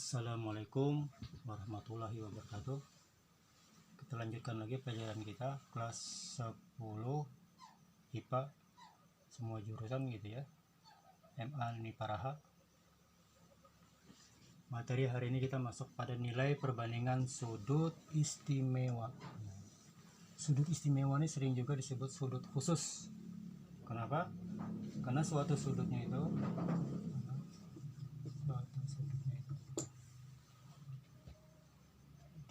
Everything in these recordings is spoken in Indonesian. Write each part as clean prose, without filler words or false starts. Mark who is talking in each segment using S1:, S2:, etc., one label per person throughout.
S1: Assalamualaikum warahmatullahi wabarakatuh. Kita lanjutkan lagi pelajaran kita kelas 10 IPA semua jurusan gitu ya, MA Niparaha. Materi hari ini kita masuk pada nilai perbandingan sudut istimewa. Sudut istimewa ini sering juga disebut sudut khusus. Kenapa? Karena suatu sudutnya itu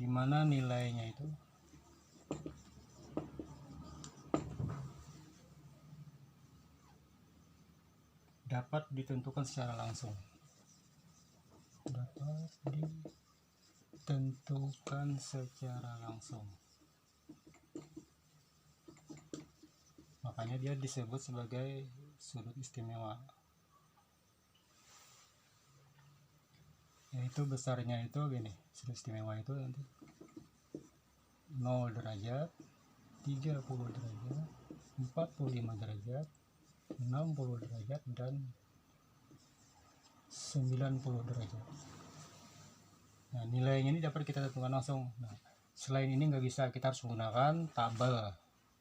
S1: dimana nilainya itu dapat ditentukan secara langsung, makanya dia disebut sebagai sudut istimewa, yaitu besarnya itu gini. Sudut istimewa itu nanti 0 derajat, 30 derajat, 45 derajat, 60 derajat, dan 90 derajat. Nah, nilainya ini dapat kita tentukan langsung. Nah, selain ini nggak bisa, kita harus menggunakan tabel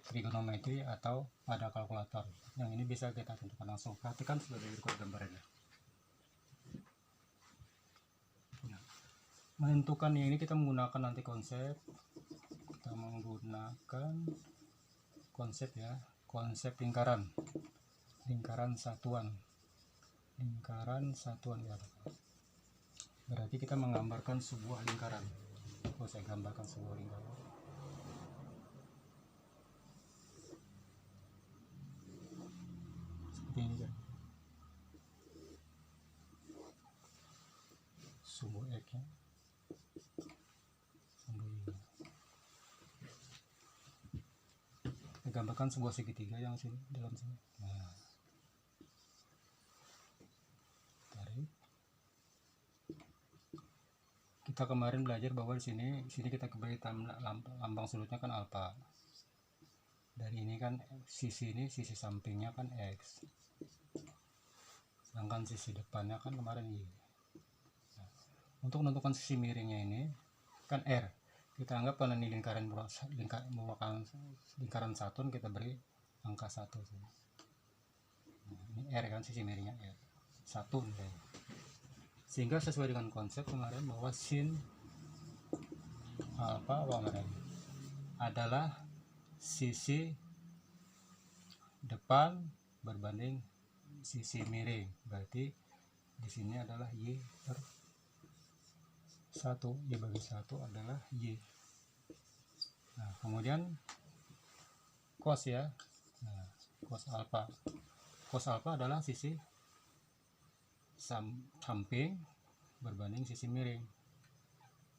S1: trigonometri atau pada kalkulator. Yang ini bisa kita tentukan langsung. Perhatikan sebagai berikut gambarnya. Nah, menentukan yang ini kita menggunakan nanti konsep. Kita menggunakan konsep ya, konsep lingkaran satuan ya. Berarti kita menggambarkan sebuah lingkaran. Saya gambarkan sebuah lingkaran. Seperti ini kan. Sumbu X nya. Kita gambarkan sebuah segitiga yang sini dalam sini. Nah, tarik. Kita kemarin belajar bahwa di sini kita kembali lambang sudutnya kan alfa. Dari ini kan sisi ini, sisi sampingnya kan X. Sedangkan sisi depannya kan kemarin Y. Nah, untuk menentukan sisi miringnya ini kan R. Kita anggap karena ini lingkaran satu, kita beri angka 1. Nah, ini R kan sisi miringnya R. 1 nilainya. Sehingga sesuai dengan konsep kemarin bahwa sin alfa adalah sisi depan berbanding sisi miring. Berarti di sini adalah Y per 1. Y bagi 1 adalah Y. Nah, kemudian cos ya. Nah, cos alfa adalah sisi samping berbanding sisi miring,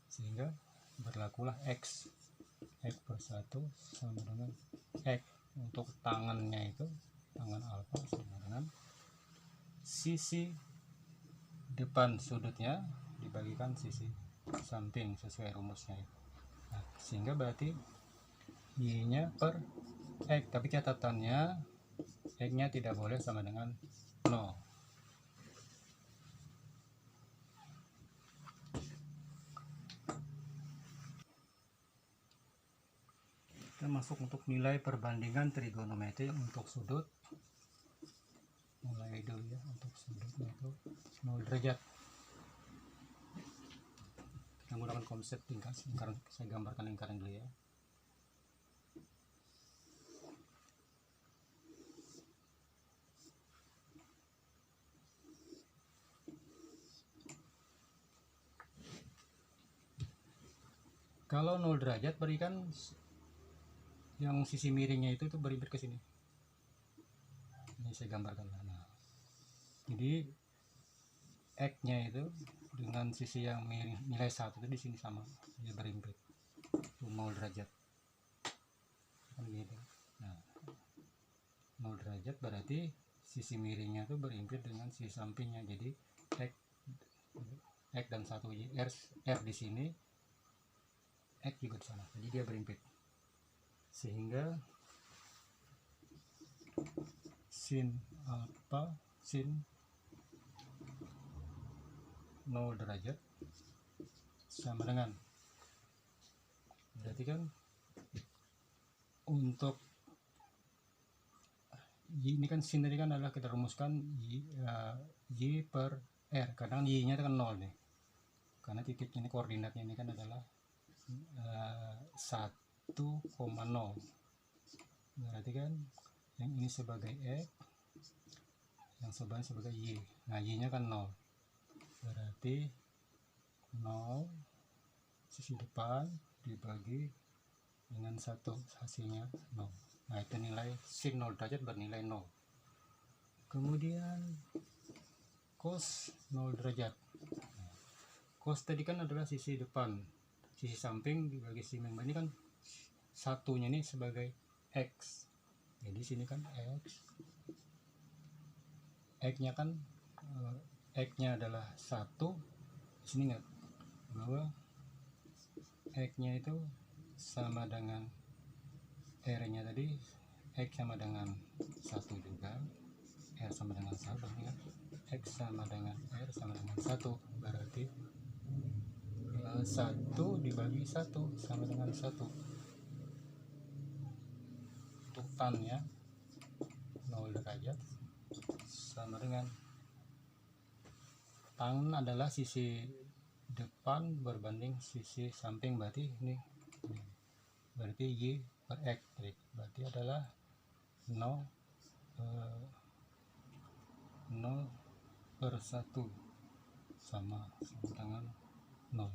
S1: sehingga berlakulah X per 1 sama dengan X. Untuk tangannya itu, tangan alfa sama dengan sisi depan sudutnya dibagikan sisi samping sesuai rumusnya. Nah, sehingga berarti Y nya per X, tapi catatannya X nya tidak boleh sama dengan 0. Kita masuk untuk nilai perbandingan trigonometri untuk sudut. Mulai dulu ya, untuk sudutnya itu 0 derajat. Kita menggunakan konsep lingkaran. Saya gambarkan lingkaran dulu ya. Kalau 0 derajat berikan yang sisi miringnya itu berimpit ke sini. Ini saya gambarkan. Nah, jadi X-nya itu dengan sisi yang miring nilai 1 itu di sini sama, dia berimpit. 0 derajat. Kan gitu. Nah, 0 derajat berarti sisi miringnya itu berimpit dengan sisi sampingnya. Jadi X dan 1 R di sini, X juga di sana. Jadi dia berimpit. Sehingga sin alfa, sin 0 derajat sama dengan, berarti kan untuk Y ini kan sin tadi kan adalah kita rumuskan Y per R, karena kan Y nya kan 0 nih, karena titiknya ini koordinatnya ini kan adalah 1,0, berarti kan yang ini sebagai X, yang sebelah sebagai Y. Nah, Y nya kan 0, berarti 0 sisi depan dibagi dengan 1, hasilnya 0. Nah, itu nilai sin 0 derajat bernilai 0. Kemudian cos 0 derajat. Nah, cos tadi kan adalah sisi depan, sisi samping dibagi sisi member, ini kan satunya ini sebagai X, jadi sini kan X nya kan X nya adalah 1, sini ingat bahwa X nya itu sama dengan R nya tadi, X sama dengan 1 juga, R sama dengan 1 ya. X sama dengan R sama dengan 1, berarti 1 dibagi 1 sama dengan 1. Untuk tannya 0 derajat sama dengan, tangan adalah sisi depan berbanding sisi samping, berarti ini berarti Y per X, berarti adalah 0 per 1 sama dengan 0.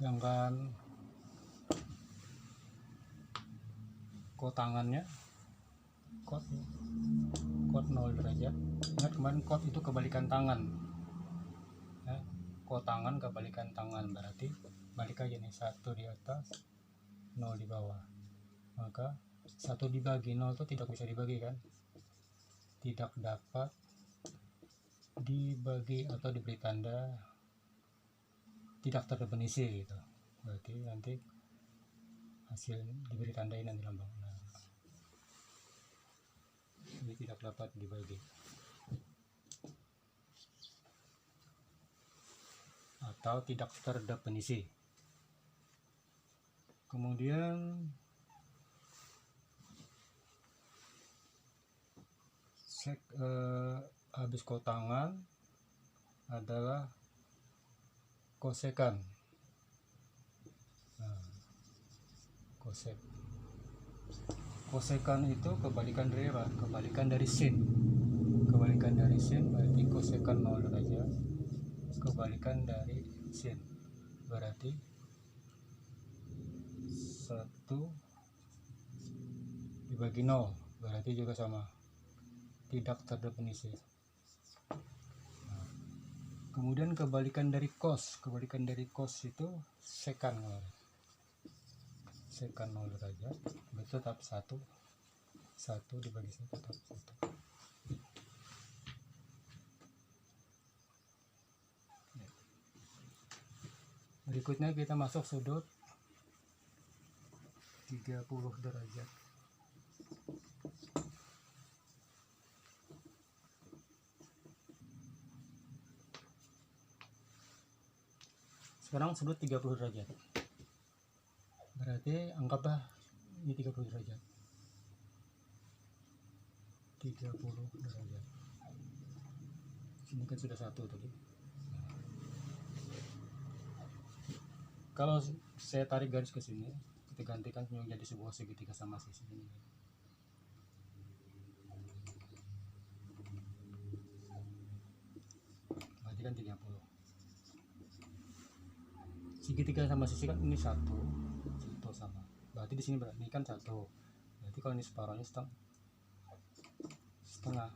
S1: Sedangkan kotangannya kot 0 derajat. Ingat kemarin kot itu kebalikan tangan ya, kotangan kebalikan tangan, berarti balik aja nih, 1 di atas 0 di bawah, maka 1 dibagi 0 itu tidak bisa dibagi kan, tidak dapat dibagi atau diberi tanda tidak terdefinisi gitu, berarti nanti hasil diberi tanda ini nanti lambang. Nah, ini tidak dapat dibagi atau tidak terdefinisi. Kemudian habis kotangan adalah kosekan. Nah, kosekan itu kebalikan dari apa? Kebalikan dari sin. Kebalikan dari sin berarti kosekan 0 derajat kebalikan dari sin, berarti 1 dibagi 0, berarti juga sama, tidak terdefinisi. Nah, kemudian kebalikan dari cos itu sekan 0 derajat, betul, tetap 1 dibagi 1 tetap 1. Berikutnya kita masuk sudut 30 derajat. Sekarang sudut 30 derajat, berarti anggaplah ini 30 derajat. 30 derajat. Sini kan sudah 1 tadi. Kalau saya tarik garis ke sini, kita gantikan menjadi sebuah segitiga sama sisi ini. Berarti kan 30. Segitiga sama sisi kan ini 1 sama. Berarti di sini ini kan 1. Berarti kalau ini separuhnya setengah.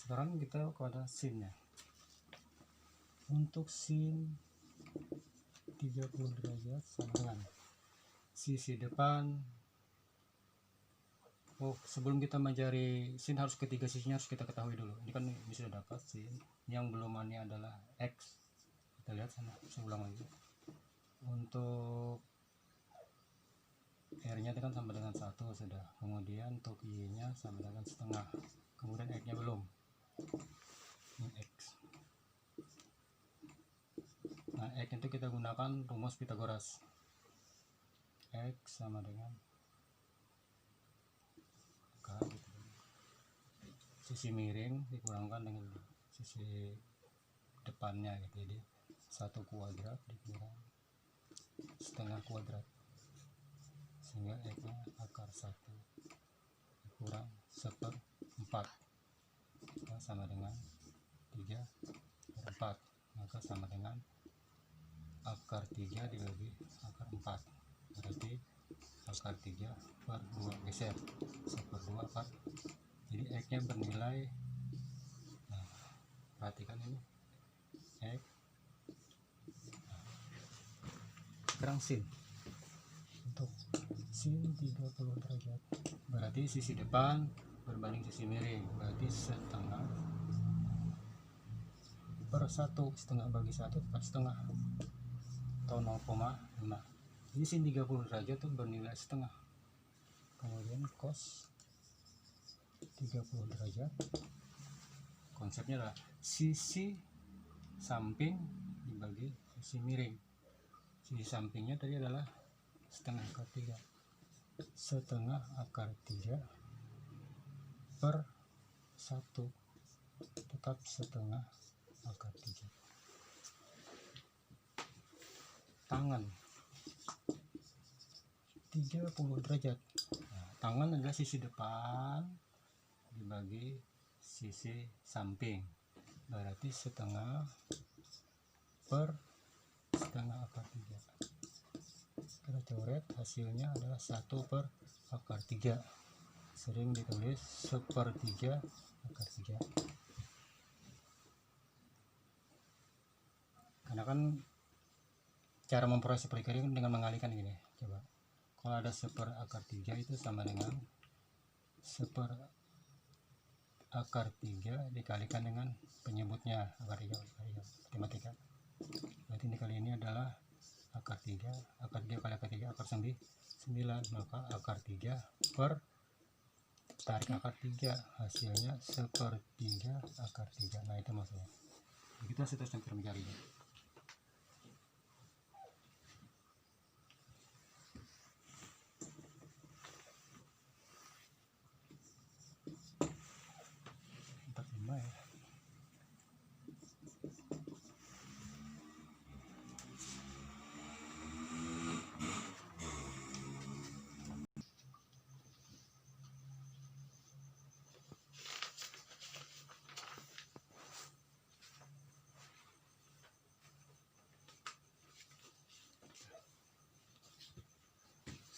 S1: Sekarang kita kepada sinnya. Untuk sin 30 derajat sama dengan sisi depan. Oh, sebelum kita mencari sin harus ketiga sisinya harus kita ketahui dulu. Ini kan ini sudah dapat sin, yang belum ini adalah x. Kita lihat sana, saya ulang lagi. Untuk r nya kan sama dengan 1 sudah, kemudian untuk y nya sama dengan setengah, kemudian x nya belum. Ini x. Nah, x itu kita gunakan rumus Pythagoras. X sama dengan K, gitu. Sisi miring dikurangkan dengan sisi depannya, gitu. Jadi 1 kuadrat dikurang setengah kuadrat, sehingga x nya akar 1 dikurang 1/4, sama dengan 3/4, maka sama dengan akar 3 dibagi akar 4, berarti akar 3/2 geser 1/2 akar. Jadi x nya bernilai, nah, perhatikan ini x. Sekarang sin, untuk sin 30 derajat berarti sisi depan berbanding sisi miring, berarti setengah per 1, setengah bagi 1 per setengah, atau 0,5. Jadi sin 30 derajat itu bernilai setengah. Kemudian cos 30 derajat, konsepnya adalah sisi samping dibagi sisi miring. Sisi sampingnya tadi adalah setengah akar 3, setengah akar 3 per 1, tetap setengah akar 3. Tangan 30 derajat. Nah, tangan adalah sisi depan dibagi sisi samping, berarti setengah per setengah akar 3. Kita coret, hasilnya adalah 1 per akar 3. Sering ditulis 1/3 akar 3, karena kan cara memproses perkalian dengan mengalihkan gini. Coba kalau ada 1 akar 3 itu sama dengan 1 akar 3 dikalikan dengan penyebutnya akar 3 matematika. Berarti ini kali ini adalah akar 3 kali akar 3 akar 9, maka akar 3 per tarik akar 3, hasilnya 1/3 akar 3. Nah, itu maksudnya. Kita seterusnya mencarinya.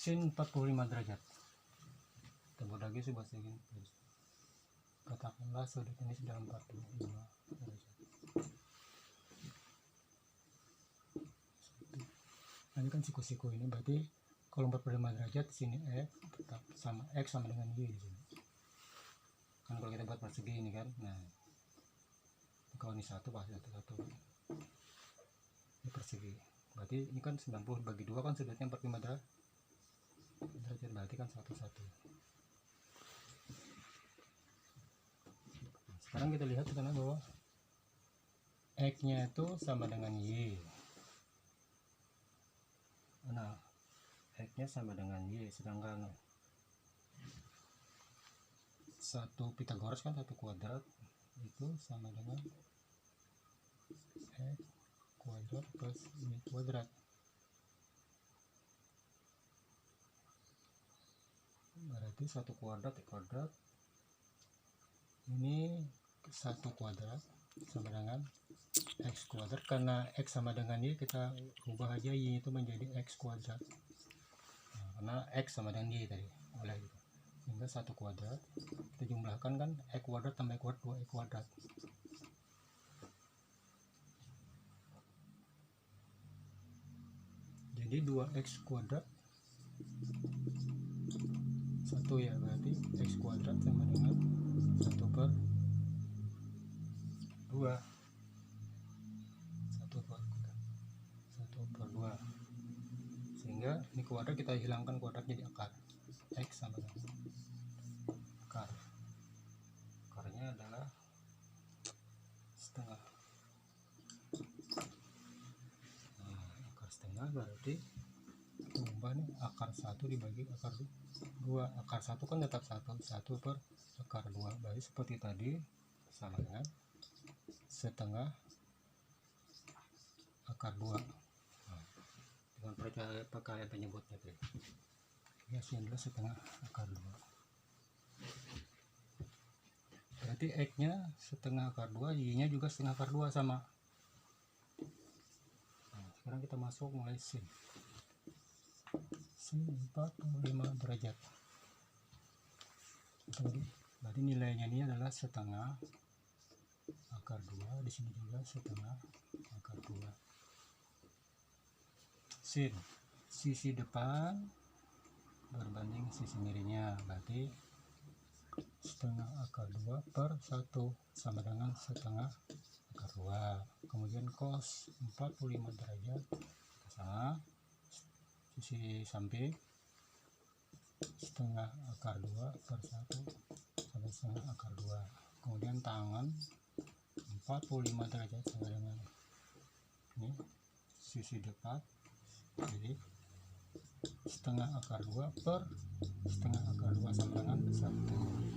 S1: Sin 45 derajat. Kita buat lagi sebuah segini. Katakanlah sudut ini sudah 45 derajat. Nah, ini kan siku-siku ini, berarti kalau 45 derajat sini x tetap sama x sama dengan y di sini. Kan kalau kita buat persegi ini kan, nah kalau ini 1 pasti 1 ini persegi. Berarti ini kan 90 bagi 2 kan sudutnya 45 derajat, berarti kan 1/1. Sekarang kita lihat karena bahwa x nya itu sama dengan y. Nah, x nya sama dengan y, sedangkan 1 Pythagoras kan 1 kuadrat itu sama dengan x kuadrat plus y kuadrat. Berarti 1 kuadrat ini 1 kuadrat sama dengan x kuadrat, karena x sama dengan y kita ubah aja y itu menjadi x kuadrat. Nah, karena x sama dengan y tadi boleh gitu, sehingga 1 kuadrat kita jumlahkan kan x kuadrat tambah x kuadrat 2x kuadrat. Jadi 2x kuadrat 1 ya, berarti x kuadrat sama dengan 1 per 2. 1 per 2. Sehingga ini kuadrat kita hilangkan kuadrat jadi akar. X sama dengan akar. Akarnya adalah setengah. Nah, akar setengah berarti ubah nih, akar 1 dibagi akar 2. Akar 1 kan tetap 1 per akar 2. Berarti seperti tadi sama dengan setengah akar 2. Nah, dengan perkalian penyebutnya tuh. Ya, sini adalah setengah akar 2. Berarti X-nya setengah akar 2, Y-nya juga setengah akar 2 sama. Nah, sekarang kita masuk mulai sin 45 derajat. Berarti nilainya ini adalah setengah akar 2, di sini juga setengah akar 2. Sin sisi depan berbanding sisi miringnya, berarti setengah akar 2 per 1 sama dengan setengah akar 2. Kemudian cos 45 derajat sama sisi samping setengah akar 2 per 1 sama setengah akar 2. Kemudian tangan 45 derajat sama dengan ini sisi depan, jadi setengah akar 2 per setengah akar 2 sama dengan 1.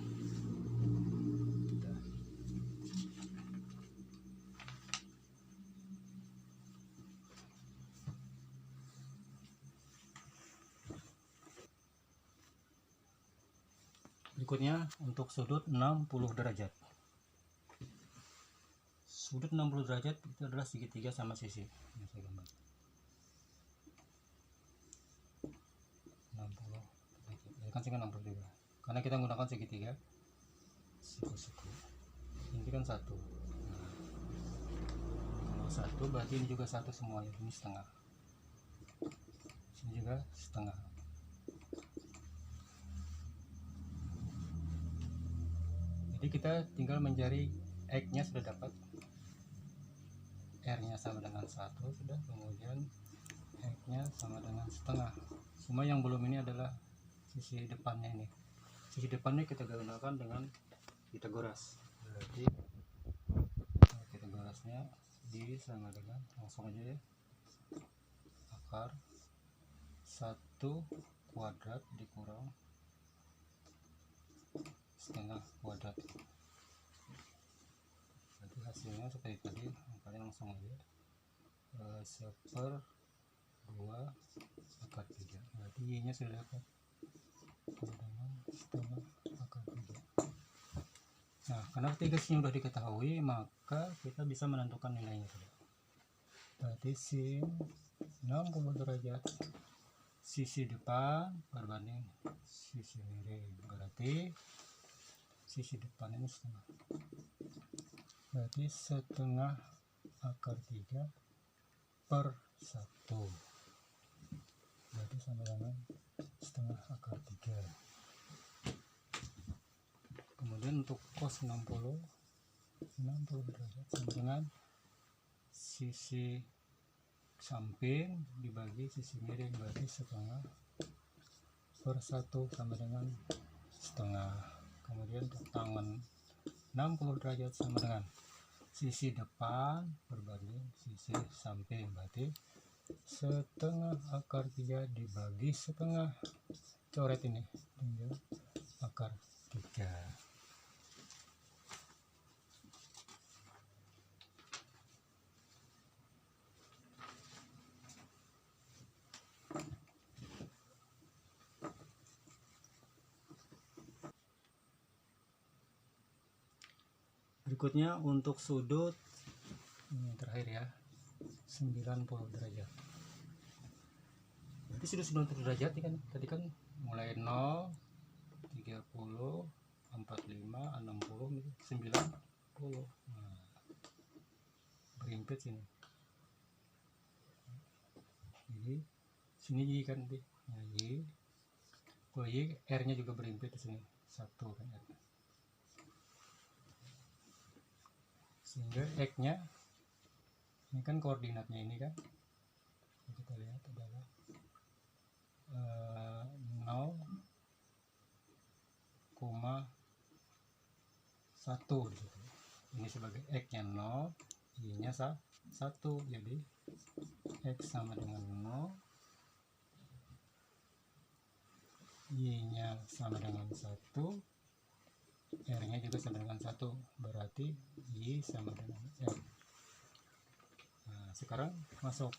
S1: Berikutnya untuk sudut 60 derajat. Sudut 60 derajat itu adalah segitiga sama sisi. Ini saya gambar. 60 derajat. Ya kan sini 60 juga. Karena kita menggunakan segitiga siku-siku. Ini kan 1. Nah, kalau 1 berarti ini juga 1 semuanya. Ini setengah. Sini juga setengah. Jadi kita tinggal mencari X-nya sudah dapat, R-nya sama dengan 1 sudah, kemudian X-nya sama dengan setengah. Cuma yang belum ini adalah sisi depannya ini. Sisi depannya kita gunakan dengan Pitagoras. Berarti Pitagorasnya di sama dengan, langsung aja ya, akar 1 kuadrat dikurang setengah kuadrat. Berarti hasilnya seperti tadi, angkanya langsung aja 1/2 akar 3. Berarti Y nya sudah dapat dengan setengah akar 3. Nah, karena ketigasnya sudah diketahui, maka kita bisa menentukan nilainya sudah. Berarti sin 60 derajat sisi depan berbanding sisi miring, berarti sisi depan ini setengah, berarti setengah akar 3 per 1, berarti sama dengan setengah akar 3. Kemudian untuk cos 60 derajat sama dengan sisi samping dibagi sisi miring, berarti setengah per 1 sama dengan setengah. Kemudian untuk tangan 60 derajat sama dengan sisi depan berbanding sisi samping, berarti setengah akar 3 dibagi setengah, coret ini tinggal akar 3. Berikutnya untuk sudut ini terakhir ya, 90 derajat. Berarti sudut 90 derajat kan tadi kan mulai 0, 30, 45, 60, 90. Nah, berimpit sini. Jadi sini jadi kan Nah, Y. Kalau Y, R-nya juga berimpit di sini 1 kan. Sehingga X-nya ini kan koordinatnya ini kan. Kita lihat adalah 0,1 gitu. Ini sebagai X-nya 0, Y-nya 1. Jadi X sama dengan 0, Y-nya sama dengan 1, R-nya juga sama dengan 1. Berarti Y sama dengan R. Nah, sekarang masuk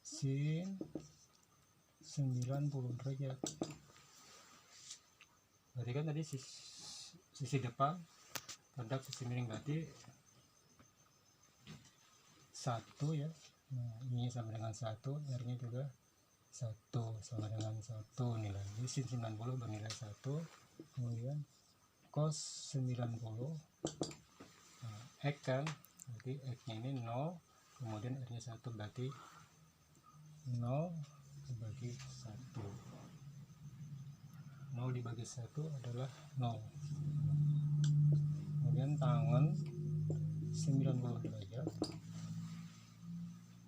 S1: sin 90 derajat. Berarti kan tadi sisi depan terhadap sisi miring berarti 1 ya. Nah, ini sama dengan 1, R-nya juga 1 sama dengan 1 nilai. Jadi sin 90 bernilai 1. Kemudian cos 90, nah, X kan, berarti X-nya ini 0, kemudian R-nya 1, berarti 0 dibagi 1. 0 dibagi 1 adalah 0. Kemudian tangan 90 derajat.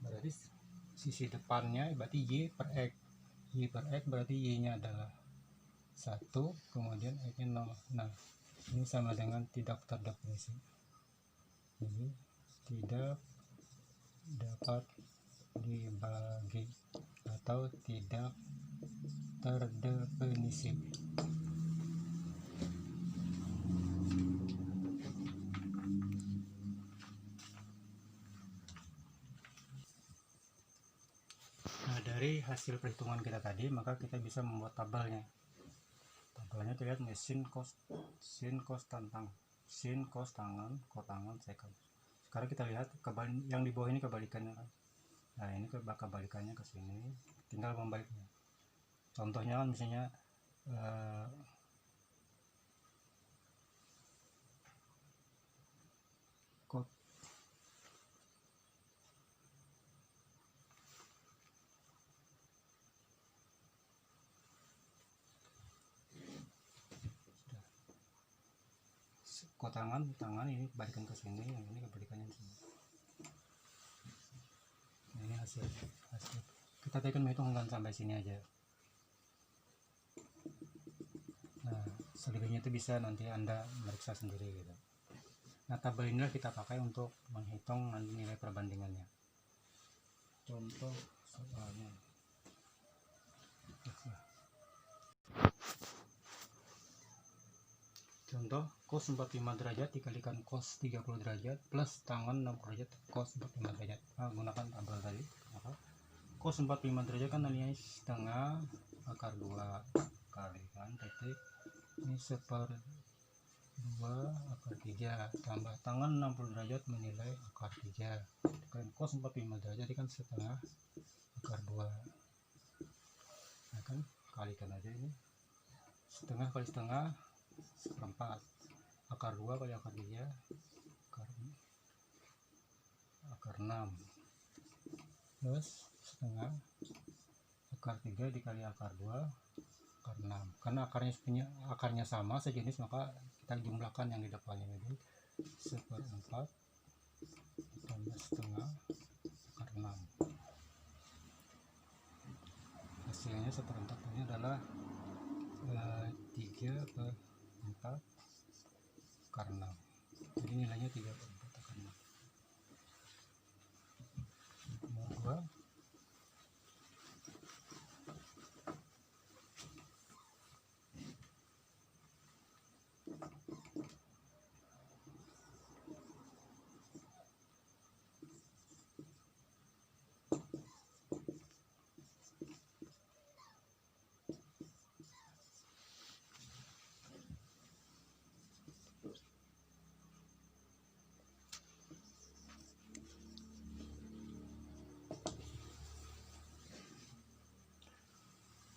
S1: Berarti sisi depannya berarti Y per X. Y per X berarti Y-nya adalah 1, kemudian X-nya 0. Nah, ini sama dengan tidak terdefinisi. Jadi tidak dapat dibagi atau tidak terdefinisi. Nah, dari hasil perhitungan kita tadi, maka kita bisa membuat tabelnya. Tabelnya terlihat sin cos tangan, sekant. Sekarang kita lihat yang di bawah ini kebalikannya kan. Nah, ini kebalikannya ke sini, tinggal membaliknya. Contohnya kan misalnya tangan ini kebalikan ke sini, yang ini kebalikannya ke sini. Nah, ini hasil kita tekan menghitungkan sampai sini aja. Nah, selebihnya itu bisa nanti Anda meriksa sendiri gitu. Nah, tabel inilah kita pakai untuk menghitung nanti nilai perbandingannya. Contoh soalnya. Contoh cos 45 derajat dikalikan cos 30 derajat plus tangan 60 derajat cos 45 derajat. Nah, gunakan tabel tadi. Maka cos 45 derajat kan nilainya setengah akar 2 kalikan titik ini 1/2 akar 3 tambah tangan 60 derajat menilai akar 3 kan cos 45 derajat kan setengah akar 2. Nah, kan kalikan aja ini setengah kali setengah 1/4 akar 2 kali akar 3 akar 6 plus setengah akar 3 dikali akar 2 akar 6. Karena akarnya sama sejenis, maka kita jumlahkan yang di depannya. Jadi 1/4 tambah setengah akar 6. Hasilnya 1/4 ini adalah 3/4 akar 6. Jadi nilainya 3/4 akar 6. Nomor 2.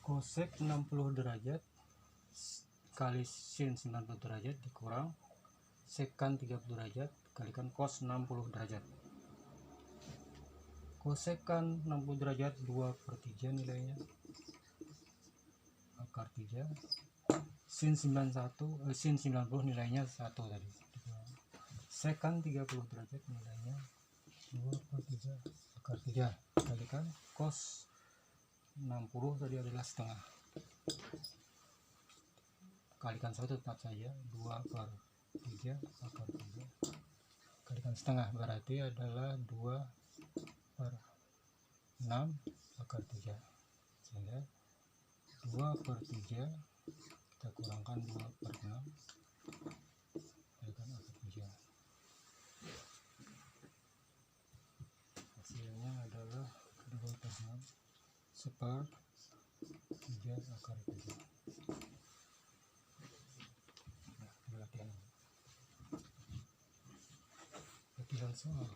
S1: Kosek 60 derajat kali sin 90 derajat dikurang sekan 30 derajat kalikan cos 60 derajat. Kosekan 60 derajat 2/3 nilainya. akar 3. Sin 90 nilainya 1 tadi. Sekan 30 derajat nilainya 2/3 akar 3 kalikan cos 60 tadi adalah setengah, kalikan 1 tetap saja 2/3 akar 3 kalikan setengah, berarti adalah 2/6 akar 3, sehingga 2/3 kita kurangkan 2/6 kalikan akar 3, hasilnya adalah 2/6 1/3 akar 3. Nah, latihan soal.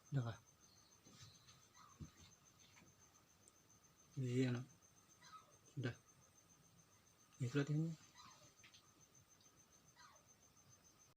S1: Udah kah? Iya, sudah. Itu latihannya.